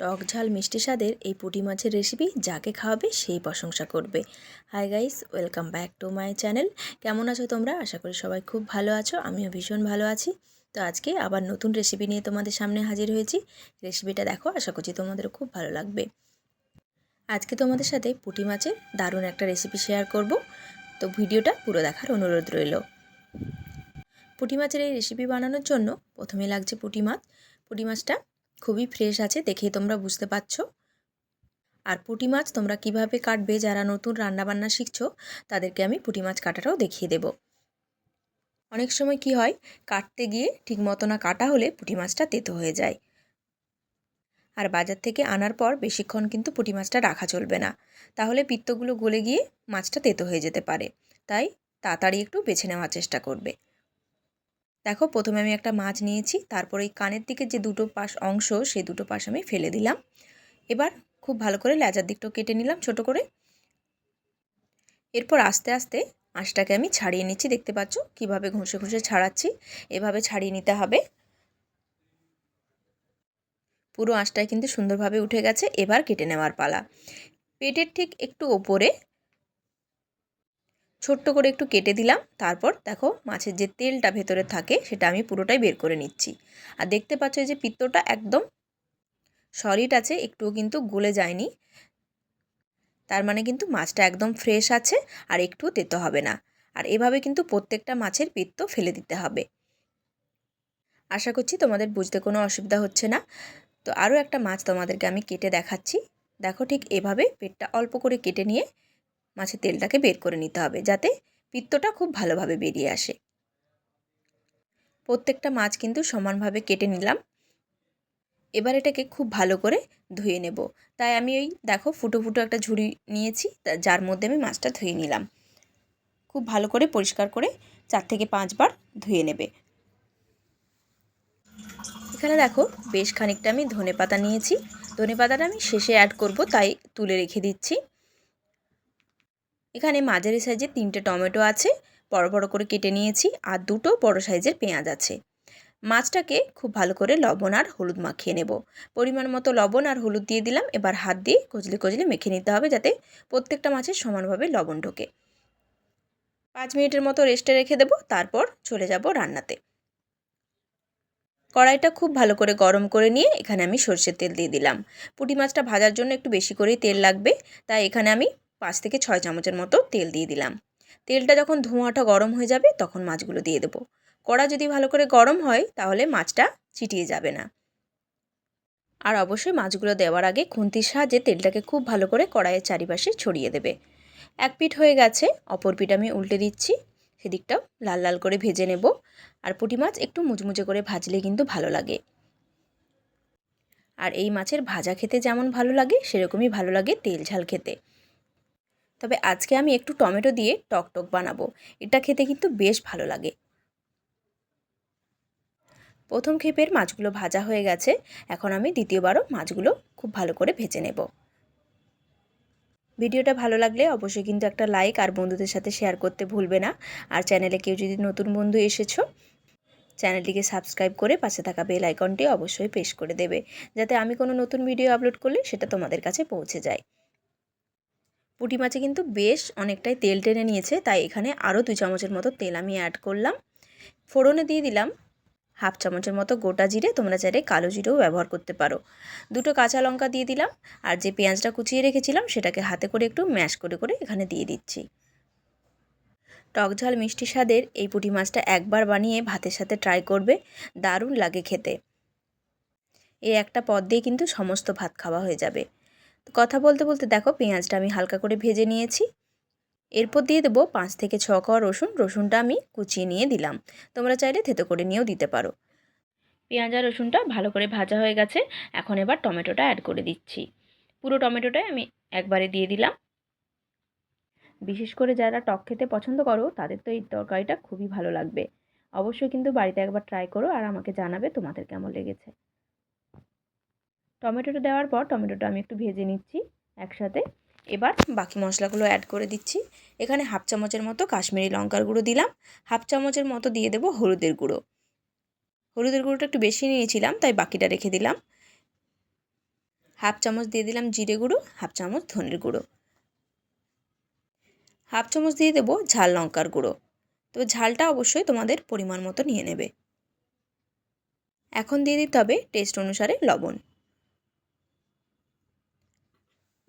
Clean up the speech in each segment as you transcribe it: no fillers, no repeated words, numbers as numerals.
টক ঝাল মিষ্টি স্বাদের এই পুঁটি মাছের রেসিপি যাকে খাওয়াবে সেই প্রশংসা করবে। Hi guys, welcome back to my channel. কেমন আছো তোমরা? আশা করি সবাই খুব ভালো আছো, আমিও ভীষণ ভালো আছি। তো আজকে আবার নতুন রেসিপি নিয়ে তোমাদের সামনে হাজির হয়েছি। রেসিপিটা দেখো, আশা করছি তোমাদেরও খুব ভালো লাগবে। আজকে তোমাদের সাথে পুঁটি মাছের দারুণ একটা রেসিপি শেয়ার করব, তো ভিডিওটা পুরো দেখার অনুরোধ রইল। পুঁটি মাছের এই রেসিপি বানানোর জন্য প্রথমে লাগছে পুঁটি মাছ। পুঁটি মাছটা খুবই ফ্রেশ আছে, দেখেই তোমরা বুঝতে পারছো। আর পুঁটি মাছ তোমরা কিভাবে কাটবে, যারা নতুন রান্নাবান্না শিখছো তাদেরকে আমি পুঁটি মাছ কাটাটাও দেখিয়ে দেব। অনেক সময় কি হয়, কাটতে গিয়ে ঠিক মতো না কাটা হলে পুঁটি মাছটা তেতো হয়ে যায়। আর বাজার থেকে আনার পর বেশিক্ষণ কিন্তু পুঁটি মাছটা রাখা চলবে না, তাহলে পিত্তগুলো গলে গিয়ে মাছটা তেতো হয়ে যেতে পারে। তাই তাড়াতাড়ি একটু বেছে নেওয়ার চেষ্টা করবে। দেখো, প্রথমে আমি একটা মাছ নিয়েছি, তারপর এই কানের দিকে যে দুটো পাশ অংশ, সেই দুটো পাশ আমি ফেলে দিলাম। এবার খুব ভালো করে লেজার দিকটাও কেটে নিলাম ছোট করে। এরপর আস্তে আস্তে আঁশটাকে আমি ছাড়িয়ে নিচ্ছি, দেখতে পাচ্ছ কিভাবে ঘষে ঘষে ছাড়াচ্ছি। এভাবে ছাড়িয়ে নিতে হবে। পুরো আঁশটাই কিন্তু সুন্দরভাবে উঠে গেছে। এবার কেটে নেওয়ার পালা। পেটের ঠিক একটু ওপরে ছোট্ট করে একটু কেটে দিলাম। তারপর দেখো, মাছের যে তেলটা ভেতরে থাকে সেটা আমি পুরোটাই বের করে নিচ্ছি। আর দেখতে পাচ্ছ যে পিত্তটা একদম সলিড আছে, একটুও কিন্তু গলে যায়নি। তার মানে কিন্তু মাছটা একদম ফ্রেশ আছে আর একটুও তেতো হবে না। আর এভাবে কিন্তু প্রত্যেকটা মাছের পিত্ত ফেলে দিতে হবে। আশা করছি তোমাদের বুঝতে কোনো অসুবিধা হচ্ছে না। তো আরও একটা মাছ তোমাদেরকে আমি কেটে দেখাচ্ছি। দেখো, ঠিক এভাবে পেটটা অল্প করে কেটে নিয়ে মাছের তেলটাকে বের করে নিতে হবে, যাতে পিত্তটা খুব ভালোভাবে বেরিয়ে আসে। প্রত্যেকটা মাছ কিন্তু সমানভাবে কেটে নিলাম। এবার এটাকে খুব ভালো করে ধুয়ে নেব। তাই আমি ওই দেখো ফুটো ফুটো একটা ঝুড়ি নিয়েছি, যার মধ্যে আমি মাছটা ধুয়ে নিলাম। খুব ভালো করে পরিষ্কার করে 4 থেকে 5 বার ধুয়ে নেবে। এখানে দেখো, বেশ খানিকটা আমি ধনেপাতা নিয়েছি। ধনেপাতাটা আমি শেষে অ্যাড করব, তাই তুলে রেখে দিচ্ছি। এখানে মাঝারি সাইজের 3টে টমেটো আছে, বড় বড় করে কেটে নিয়েছি। আর 2টো বড় সাইজের পেঁয়াজ আছে। মাছটাকে খুব ভালো করে লবণ আর হলুদ মাখিয়ে নেব। পরিমাণ মতো লবণ আর হলুদ দিয়ে দিলাম। এবার হাত দিয়ে কচলে কচলে মেখে নিতে হবে, যাতে প্রত্যেকটা মাছের সমানভাবে লবণ ঢোকে। 5 মিনিটের মতো রেস্টে রেখে দেব, তারপর চলে যাব রান্নাতে। কড়াইটা খুব ভালো করে গরম করে নিয়ে এখানে আমি সরষের তেল দিয়ে দিলাম। পুঁটি মাছটা ভাজার জন্য একটু বেশি করেই তেল লাগবে, তাই এখানে আমি 5 থেকে 6 চামচের মতো তেল দিয়ে দিলাম। তেলটা যখন ধোঁয়াটা গরম হয়ে যাবে তখন মাছগুলো দিয়ে দেবো। কড়া যদি ভালো করে গরম হয় তাহলে মাছটা চিটিয়ে যাবে না। আর অবশ্যই মাছগুলো দেওয়ার আগে খুন্তির সাহায্যে তেলটাকে খুব ভালো করে কড়াইয়ের চারিপাশে ছড়িয়ে দেবে। এক পিঠ হয়ে গেছে, অপর পিঠ আমি উল্টে দিচ্ছি। সেদিকটাও লাল লাল করে ভেজে নেব। আর পুঁটি মাছ একটু মুচমুচে করে ভাজলে কিন্তু ভালো লাগে। আর এই মাছের ভাজা খেতে যেমন ভালো লাগে, সেরকমই ভালো লাগে তেল ঝাল খেতে। তবে আজকে আমি একটু টমেটো দিয়ে টক টক বানাবো। এটা খেতে কিন্তু বেশ ভালো লাগে। প্রথম ক্ষেপের মাছগুলো ভাজা হয়ে গেছে। এখন আমি দ্বিতীয়বারও মাছগুলো খুব ভালো করে ভেজে নেব। ভিডিওটা ভালো লাগলে অবশ্যই কিন্তু একটা লাইক আর বন্ধুদের সাথে শেয়ার করতে ভুলবে না। আর চ্যানেলে কেউ যদি নতুন বন্ধু এসেছো, চ্যানেলটিকে সাবস্ক্রাইব করে পাশে থাকা বেল আইকনটি অবশ্যই প্রেস করে দেবে, যাতে আমি কোনো নতুন ভিডিও আপলোড করলে সেটা তোমাদের কাছে পৌঁছে যায়। পুঁটি মাছে কিন্তু বেশ অনেকটাই তেল টেনে নিয়েছে, তাই এখানে আরও 2 চামচের মতো তেল আমি অ্যাড করলাম। ফোড়নে দিয়ে দিলাম হাফ চামচের মতো গোটা জিরে, তোমরা চাইলে কালো জিরেও ব্যবহার করতে পারো। 2টো কাঁচা লঙ্কা দিয়ে দিলাম। আর যে পেঁয়াজটা কুচিয়ে রেখেছিলাম সেটাকে হাতে করে একটু ম্যাশ করে করে এখানে দিয়ে দিচ্ছি। টক ঝাল মিষ্টি স্বাদের এই পুঁটি মাছটা একবার বানিয়ে ভাতের সাথে ট্রাই করবে, দারুণ লাগে খেতে। এই একটা পদ দিয়ে কিন্তু সমস্ত ভাত খাওয়া হয়ে যাবে। তো কথা বলতে বলতে দেখো, পেঁয়াজটা আমি হালকা করে ভেজে নিয়েছি। এরপর দিয়ে দেবো 5 থেকে 6 কোয়া রসুন। রসুনটা আমি কুচিয়ে নিয়ে দিলাম, তোমরা চাইলে থেতো করে নিয়েও দিতে পারো। পেঁয়াজ আর রসুনটা ভালো করে ভাজা হয়ে গেছে। এখন এবার টমেটোটা অ্যাড করে দিচ্ছি। পুরো টমেটোটাই আমি একবারে দিয়ে দিলাম। বিশেষ করে যারা টক খেতে পছন্দ করো তাদের তো এই তরকারিটা খুবই ভালো লাগবে। অবশ্যই কিন্তু বাড়িতে একবার ট্রাই করো আর আমাকে জানাবে তোমাদের কেমন লেগেছে। টমেটোটা দেওয়ার পর টমেটোটা আমি একটু ভেজে নিচ্ছি একসাথে। এবার বাকি মশলাগুলো অ্যাড করে দিচ্ছি। এখানে হাফ চামচের মতো কাশ্মীরি লঙ্কার গুঁড়ো দিলাম। হাফ চামচের মতো দিয়ে দেবো হলুদের গুঁড়ো। হলুদের গুঁড়োটা একটু বেশি নিয়েছিলাম, তাই বাকিটা রেখে দিলাম। হাফ চামচ দিয়ে দিলাম জিরে গুঁড়ো, হাফ চামচ ধনের গুঁড়ো, হাফ চামচ দিয়ে দেবো ঝাল লঙ্কার গুঁড়ো। তবে ঝালটা অবশ্যই তোমাদের পরিমাণ মতো নিয়ে নেবে। এখন দিয়ে দিতে হবে টেস্ট অনুসারে লবণ।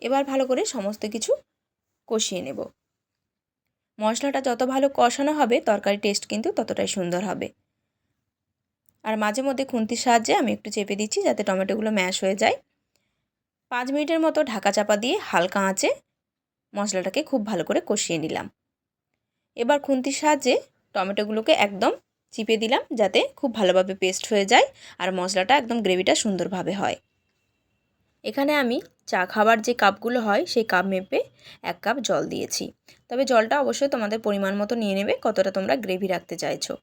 এবার ভালো করে সমস্ত কিছু কষিয়ে নেব। মশলাটা যত ভালো কষানো হবে তরকারি টেস্ট কিন্তু ততটাই সুন্দর হবে। আর মাঝে মধ্যে খুন্তির সাহায্যে আমি একটু চেপে দিচ্ছি যাতে টমেটোগুলো ম্যাশ হয়ে যায়। 5 মিনিটের মতো ঢাকা চাপা দিয়ে হালকা আঁচে মশলাটাকে খুব ভালো করে কষিয়ে নিলাম। এবার খুন্তির সাহায্যে টমেটোগুলোকে একদম চিপে দিলাম যাতে খুব ভালোভাবে পেস্ট হয়ে যায় আর মশলাটা একদম গ্রেভিটা সুন্দরভাবে হয়। এখানে আমি চা খাবার যে কাপগুলো হয় সেই কাপ মেপে 1 কাপ জল দিয়েছি। তবে জলটা অবশ্যই তোমাদের পরিমাণ মতো নিয়ে নেবে কতটা তোমরা গ্রেভি রাখতে চাইছো।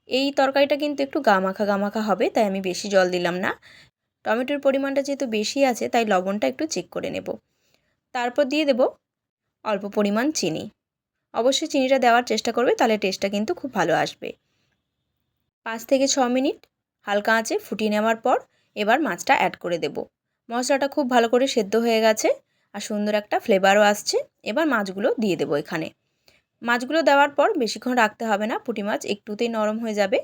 এই তরকারিটা কিন্তু একটু গামাখা হবে, তাই আমি বেশি জল দিলাম না। টমেটোর পরিমাণটা যেহেতু বেশি আছে তাই লবণটা একটু চেক করে নেব। তারপর দিয়ে দেব অল্প পরিমাণ চিনি। অবশ্যই চিনিটা দেওয়ার চেষ্টা করবে, তাহলে টেস্টটা কিন্তু খুব ভালো আসবে। 5 থেকে 6 মিনিট হালকা আঁচে ফুটিয়ে নেওয়ার পর এবার মাছটা অ্যাড করে দেব। মশলাটা খুব ভালো করে সেদ্ধ হয়ে গেছে আর সুন্দর একটা ফ্লেভারও আসছে। এবার মাছগুলো দিয়ে দেব এখানে। মাছগুলো দেওয়ার পর বেশিক্ষণ রাখতে হবে না, পুঁটি মাছ একটুতেই নরম হয়ে যাবে।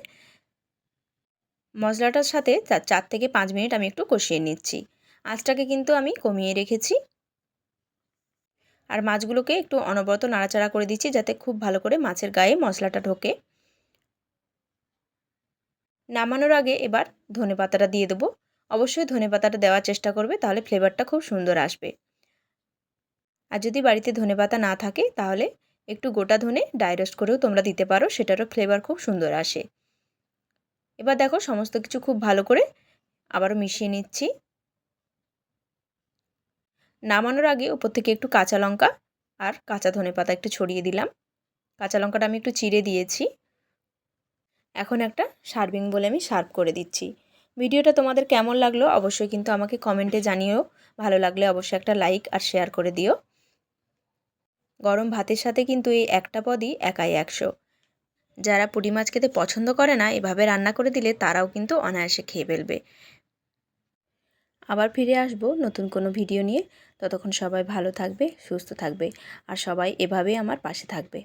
মশলাটার সাথে 4 থেকে 5 মিনিট আমি একটু কষিয়ে নিচ্ছি। আঁচটাকে কিন্তু আমি কমিয়ে রেখেছি। আর মাছগুলোকে একটু অনবরত নাড়াচাড়া করে দিচ্ছি যাতে খুব ভালো করে মাছের গায়ে মশলাটা ঢোকে। নামানোর আগে এবার ধনেপাতাটা দিয়ে দেবো। অবশ্যই ধনেপাতাটা দেওয়ার চেষ্টা করবে, তাহলে ফ্লেভারটা খুব সুন্দর আসবে। আর যদি বাড়িতে ধনেপাতা না থাকে তাহলে একটু গোটা ধনে ড্রাই রোস্ট করেও তোমরা দিতে পারো, সেটারও ফ্লেভার খুব সুন্দর আসে। এবার দেখো সমস্ত কিছু খুব ভালো করে আবারও মিশিয়ে নিচ্ছি। নামানোর আগে উপর থেকে একটু কাঁচা লঙ্কা আর কাঁচা ধনেপাতা একটু ছড়িয়ে দিলাম। কাঁচা লঙ্কাটা আমি একটু চিড়ে দিয়েছি। এখন একটা সার্ভিং বলে আমি সার্ভ করে দিচ্ছি। ভিডিওটা তোমাদের কেমন লাগলো অবশ্যই কিন্তু আমাকে কমেন্টে জানিও। ভালো লাগলে অবশ্যই একটা লাইক আর শেয়ার করে দিও। গরম ভাতের সাথে কিন্তু এই একটা পদই একাই 100। যারা পুঁটি মাছ খেতে পছন্দ করে না এভাবে রান্না করে দিলে তারাও কিন্তু অনায়াসে খেয়ে ফেলবে। আবার ফিরে আসবো নতুন কোনো ভিডিও নিয়ে। ততক্ষণ সবাই ভালো থাকবে, সুস্থ থাকবে আর সবাই এভাবেই আমার পাশে থাকবে।